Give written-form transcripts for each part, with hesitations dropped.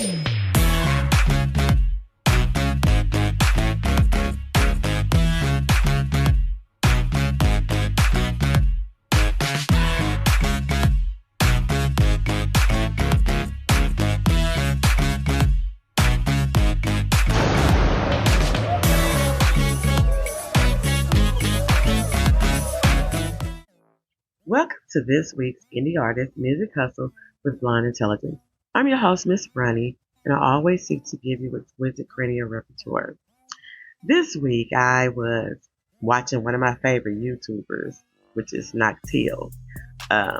Welcome to this week's Indie Artist Music Hustle with Blonde Intelligence. I'm your host, Miss Roni, and I always seek to give you exquisite cranial repertoire. This week, I was watching one of my favorite YouTubers, which is Nokia.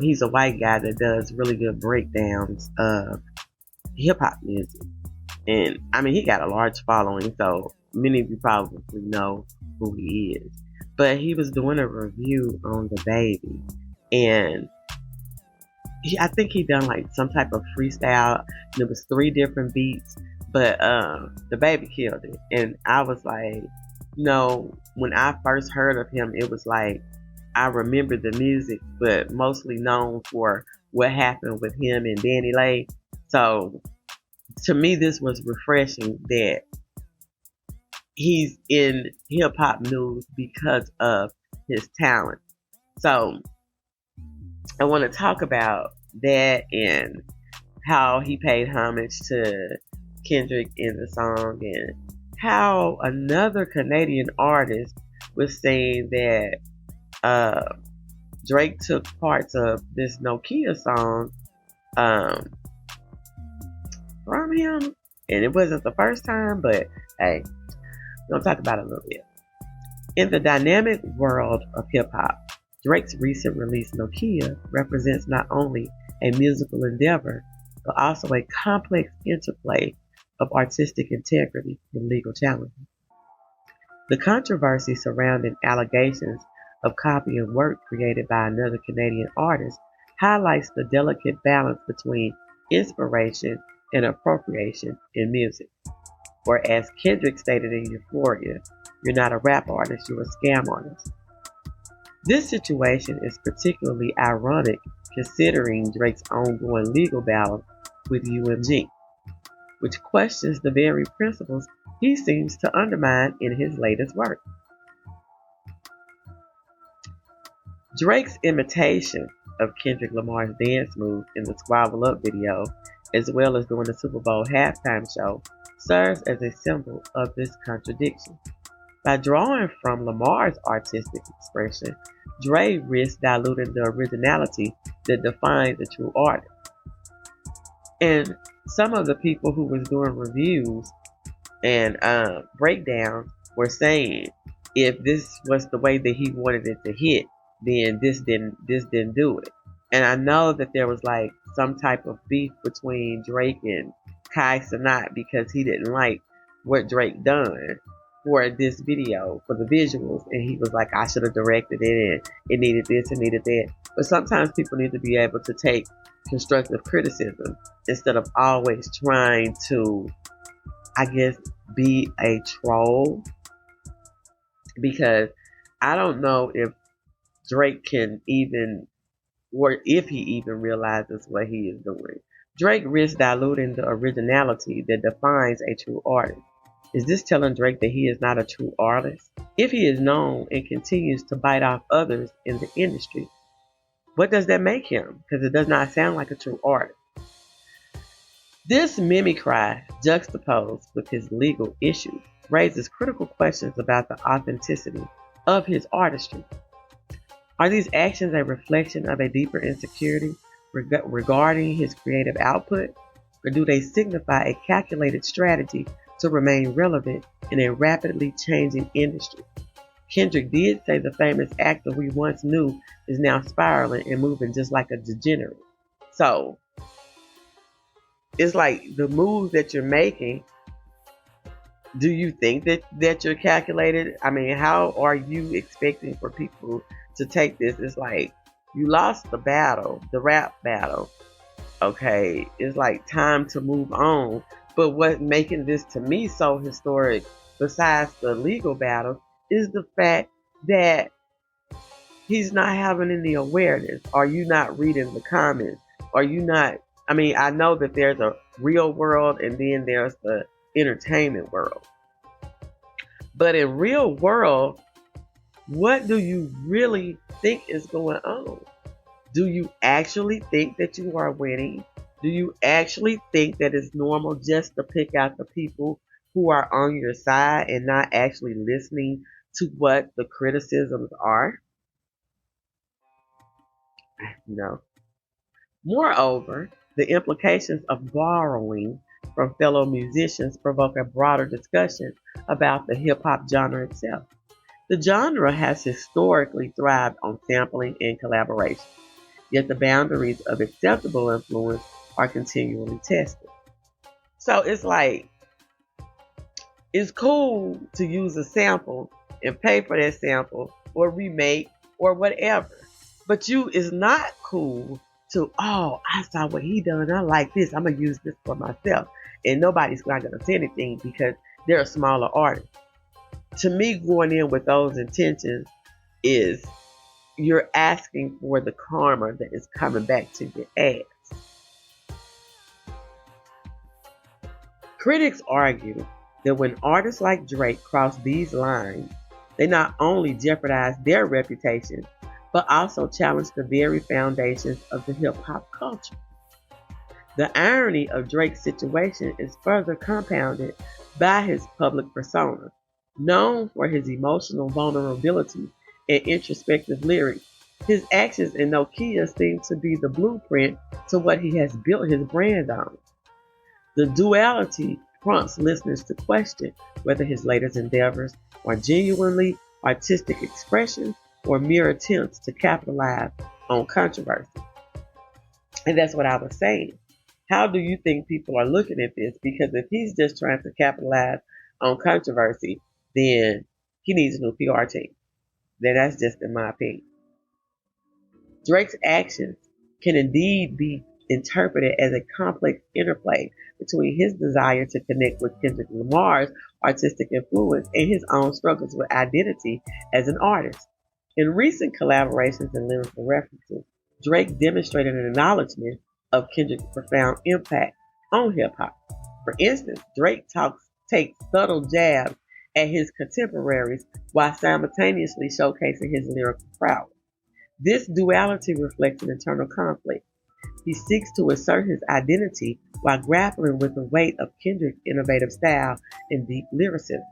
He's a white guy that does really good breakdowns of hip-hop music. And, he got a large following, so many of you probably know who he is. But he was doing a review on DaBaby. And I think he done like some type of freestyle. There was 3 different beats, but DaBaby killed it. And I was like, when I first heard of him, it was like I remember the music, but mostly known for what happened with him and Danny Lay. So to me, this was refreshing that he's in hip hop news because of his talent. So I want to talk about that and how he paid homage to Kendrick in the song, and how another Canadian artist was saying that Drake took parts of this Nokia song from him, and it wasn't the first time, but hey, we'll talk about it a little bit. In the dynamic world of hip hop, Drake's recent release Nokia represents not only a musical endeavor, but also a complex interplay of artistic integrity and legal challenges. The controversy surrounding allegations of copying work created by another Canadian artist highlights the delicate balance between inspiration and appropriation in music. Or as Kendrick stated in Euphoria, "You're not a rap artist, you're a scam artist." This situation is particularly ironic considering Drake's ongoing legal battle with UMG, which questions the very principles he seems to undermine in his latest work. Drake's imitation of Kendrick Lamar's dance move in the Squabble Up video, as well as during the Super Bowl halftime show, serves as a symbol of this contradiction. By drawing from Lamar's artistic expression, Dre risks diluting the originality that defines a true artist. And some of the people who was doing reviews and breakdowns were saying if this was the way that he wanted it to hit, then this didn't do it. And I know that there was like some type of beef between Drake and Kai Cenat because he didn't like what Drake done for this video, for the visuals, and he was like, I should have directed it, and it needed this and needed that. But sometimes people need to be able to take constructive criticism instead of always trying to, I guess, be a troll. Because I don't know if Drake can even, or if he even realizes what he is doing. Drake risks diluting the originality that defines a true artist. Is this telling Drake that he is not a true artist? If he is known and continues to bite off others in the industry, what does that make him? Because it does not sound like a true artist. This mimicry, juxtaposed with his legal issues, raises critical questions about the authenticity of his artistry. Are these actions a reflection of a deeper insecurity regarding his creative output, or do they signify a calculated strategy to remain relevant in a rapidly changing industry? Kendrick did say the famous actor we once knew is now spiraling and moving just like a degenerate. So, it's like the moves that you're making, do you think that you're calculated? How are you expecting for people to take this? It's like, you lost the battle, the rap battle. Okay, it's like time to move on. But what making this to me so historic, besides the legal battle, is the fact that he's not having any awareness. Are you not reading the comments? Are you not I mean, I know that there's a real world and then there's the entertainment world. But in real world, what do you really think is going on? Do you actually think that you are winning? Do you actually think that it's normal just to pick out the people who are on your side and not actually listening to what the criticisms are? No. Moreover, the implications of borrowing from fellow musicians provoke a broader discussion about the hip hop genre itself. The genre has historically thrived on sampling and collaboration, yet the boundaries of acceptable influence are continually tested. So it's like, it's cool to use a sample and pay for that sample or remake or whatever. But you is not cool to, oh, I saw what he done. I like this. I'm going to use this for myself. And nobody's not going to say anything because they're a smaller artist. To me, going in with those intentions is you're asking for the karma that is coming back to your ass. Critics argue that when artists like Drake cross these lines, they not only jeopardize their reputation, but also challenge the very foundations of the hip-hop culture. The irony of Drake's situation is further compounded by his public persona, known for his emotional vulnerability and introspective lyrics. His actions in Nokia seem to be the blueprint to what he has built his brand on. The duality prompts listeners to question whether his latest endeavors are genuinely artistic expressions or mere attempts to capitalize on controversy. And that's what I was saying. How do you think people are looking at this? Because if he's just trying to capitalize on controversy, then he needs a new PR team. Then that's just in my opinion. Drake's actions can indeed be interpreted as a complex interplay between his desire to connect with Kendrick Lamar's artistic influence and his own struggles with identity as an artist. In recent collaborations and lyrical references, Drake demonstrated an acknowledgement of Kendrick's profound impact on hip-hop. For instance, Drake takes subtle jabs at his contemporaries while simultaneously showcasing his lyrical prowess. This duality reflects an internal conflict. He seeks to assert his identity while grappling with the weight of Kendrick's innovative style and deep lyricism.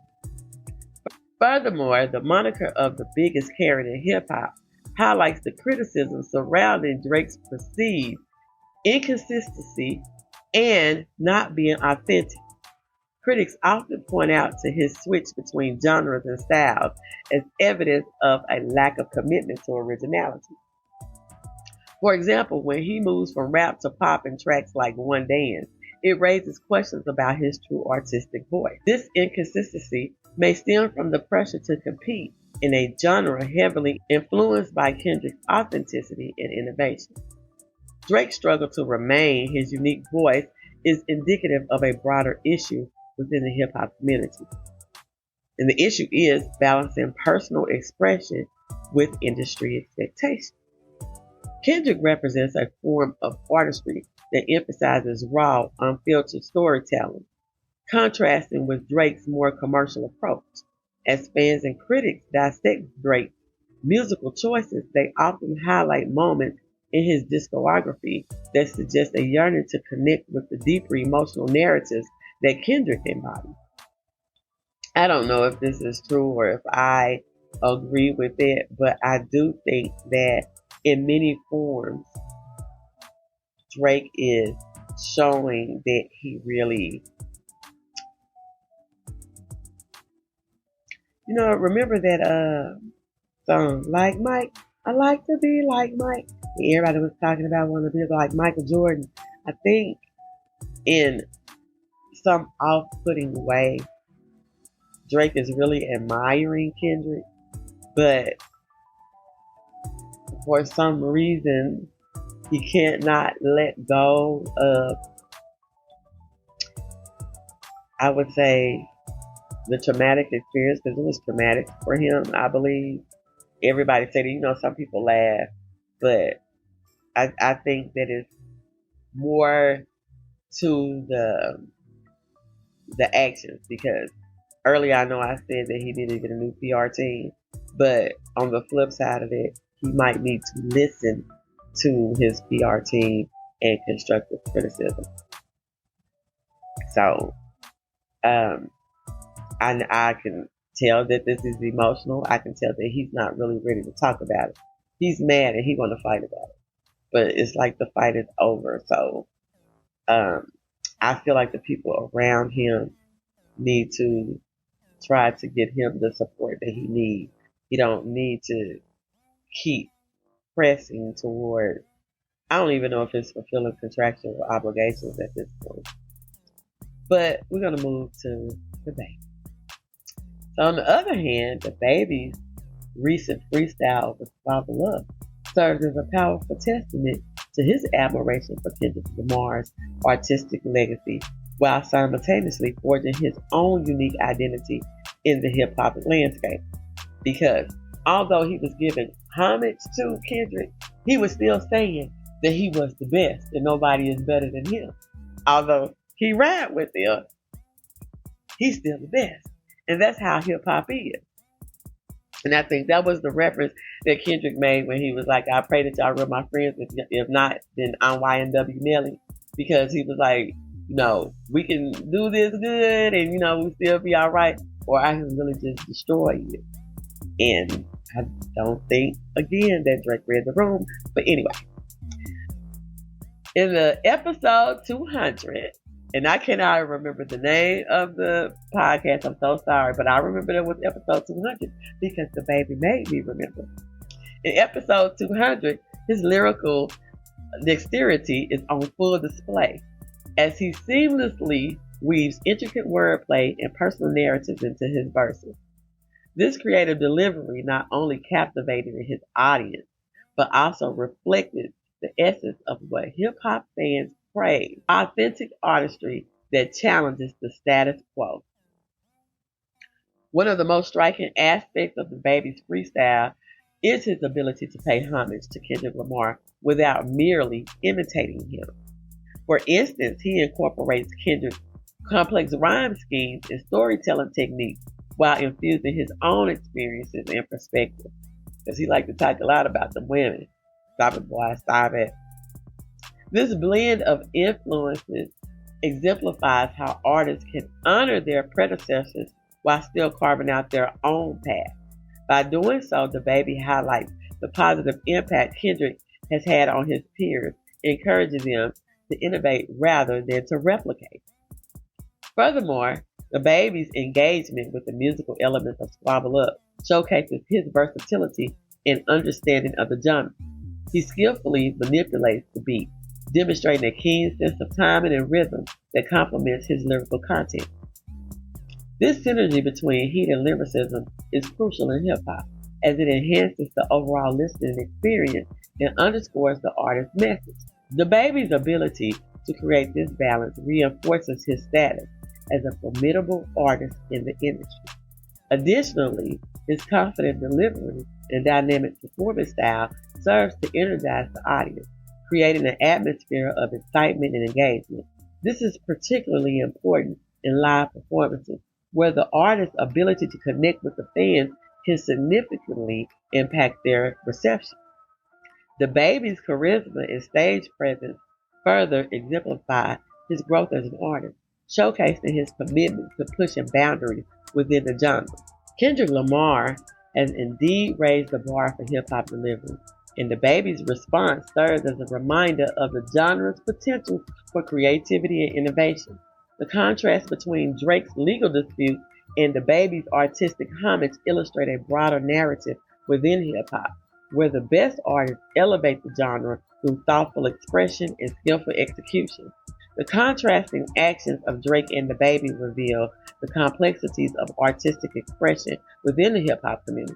Furthermore, the moniker of the biggest Karen in hip-hop highlights the criticism surrounding Drake's perceived inconsistency and not being authentic. Critics often point out to his switch between genres and styles as evidence of a lack of commitment to originality. For example, when he moves from rap to pop in tracks like One Dance, it raises questions about his true artistic voice. This inconsistency may stem from the pressure to compete in a genre heavily influenced by Kendrick's authenticity and innovation. Drake's struggle to remain his unique voice is indicative of a broader issue within the hip-hop community. And the issue is balancing personal expression with industry expectations. Kendrick represents a form of artistry that emphasizes raw, unfiltered storytelling, contrasting with Drake's more commercial approach. As fans and critics dissect Drake's musical choices, they often highlight moments in his discography that suggest a yearning to connect with the deeper emotional narratives that Kendrick embodies. I don't know if this is true or if I agree with it, but I do think that in many forms, Drake is showing that he really, remember that song, Like Mike? I like to be like Mike. And everybody was talking about wanting to be like Michael Jordan. I think in some off-putting way, Drake is really admiring Kendrick, but for some reason, he can't not let go of, I would say, the traumatic experience, because it was traumatic for him, I believe. Everybody said it, some people laugh, but I think that it's more to the actions, because earlier I know I said that he needed to get a new PR team, but on the flip side of it, he might need to listen to his PR team and constructive criticism. So, I can tell that this is emotional. I can tell that he's not really ready to talk about it. He's mad and he's going to fight about it, but it's like the fight is over. So, I feel like the people around him need to try to get him the support that he needs. He don't need to keep pressing toward, I don't even know if it's fulfilling contractual obligations at this point. But we're going to move to DaBaby. So on the other hand, DaBaby's recent freestyle with Father Love serves as a powerful testament to his admiration for Kendrick Lamar's artistic legacy, while simultaneously forging his own unique identity in the hip-hop landscape. Because although he was giving homage to Kendrick, he was still saying that he was the best and nobody is better than him. Although he rhymed with him, he's still the best. And that's how hip-hop is. And I think that was the reference that Kendrick made when he was like, I pray that y'all real my friends. If not, then I'm YNW Nelly. Because he was like, we can do this good and, we still be all right. Or I can really just destroy you. And I don't think, again, that Drake read the room. But anyway, in the episode 200, and I cannot remember the name of the podcast. I'm so sorry, but I remember it was episode 200 because DaBaby made me remember. In episode 200, his lyrical dexterity is on full display as he seamlessly weaves intricate wordplay and personal narratives into his verses. This creative delivery not only captivated his audience, but also reflected the essence of what hip-hop fans crave: authentic artistry that challenges the status quo. One of the most striking aspects of DaBaby's freestyle is his ability to pay homage to Kendrick Lamar without merely imitating him. For instance, he incorporates Kendrick's complex rhyme schemes and storytelling techniques while infusing his own experiences and perspective. Because he liked to talk a lot about the women. Stop it, boy, stop it. This blend of influences exemplifies how artists can honor their predecessors while still carving out their own path. By doing so, DaBaby highlights the positive impact Kendrick has had on his peers, encouraging them to innovate rather than to replicate. Furthermore, DaBaby's engagement with the musical elements of Squabble Up showcases his versatility and understanding of the genre. He skillfully manipulates the beat, demonstrating a keen sense of timing and rhythm that complements his lyrical content. This synergy between heat and lyricism is crucial in hip-hop, as it enhances the overall listening experience and underscores the artist's message. DaBaby's ability to create this balance reinforces his status as a formidable artist in the industry. Additionally, his confident delivery and dynamic performance style serves to energize the audience, creating an atmosphere of excitement and engagement. This is particularly important in live performances, where the artist's ability to connect with the fans can significantly impact their reception. DaBaby's charisma and stage presence further exemplify his growth as an artist, showcasing his commitment to pushing boundaries within the genre. Kendrick Lamar has indeed raised the bar for hip-hop delivery, and DaBaby's response serves as a reminder of the genre's potential for creativity and innovation. The contrast between Drake's legal dispute and DaBaby's artistic homage illustrate a broader narrative within hip-hop, where the best artists elevate the genre through thoughtful expression and skillful execution. The contrasting actions of Drake and DaBaby reveal the complexities of artistic expression within the hip-hop community.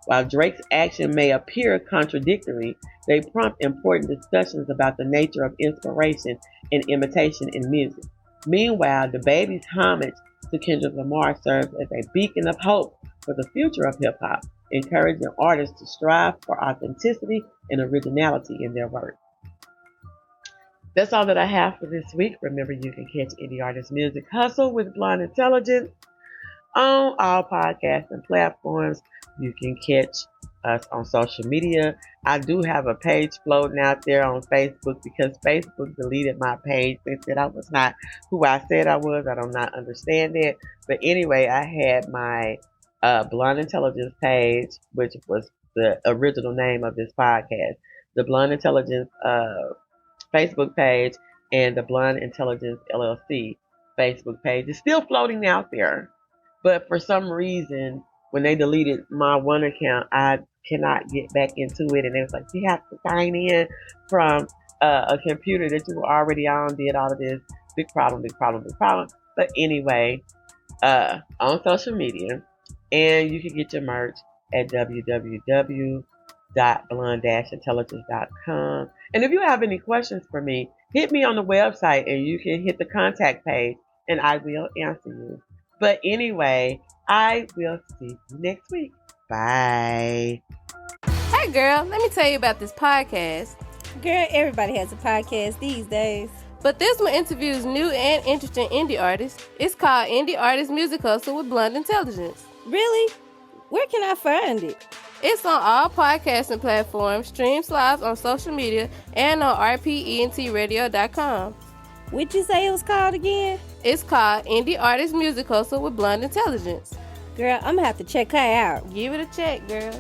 While Drake's action may appear contradictory, they prompt important discussions about the nature of inspiration and imitation in music. Meanwhile, DaBaby's homage to Kendrick Lamar serves as a beacon of hope for the future of hip-hop, encouraging artists to strive for authenticity and originality in their work. That's all that I have for this week. Remember, you can catch Indie Artist Music Hustle with Blind Intelligence on all podcasting platforms. You can catch us on social media. I do have a page floating out there on Facebook because Facebook deleted my page. They said I was not who I said I was. I do not understand it. But anyway, I had my Blonde Intelligence page, which was the original name of this podcast. The Blonde Intelligence Facebook page and the Blonde Intelligence LLC Facebook page is still floating out there. But for some reason, when they deleted my one account, I cannot get back into it. And it was like, you have to sign in from a computer that you were already on, did all of this. Big problem, big problem, big problem. But anyway, on social media, and you can get your merch at www.blonde-intelligence.com. And if you have any questions for me, hit me on the website and you can hit the contact page and I will answer you. But anyway, I will see you next week. Bye. Hey girl, let me tell you about this podcast. Girl, everybody has a podcast these days. But this one interviews new and interesting indie artists. It's called Indie Artist Music Hustle with Blonde Intelligence. Really? Where can I find it? It's on all podcasting platforms, streams live on social media, and on rpentradio.com. What'd you say it was called again? It's called Indie Artist Music Hustle with Blonde Intelligence. Girl, I'm gonna have to check her out. Give it a check, girl.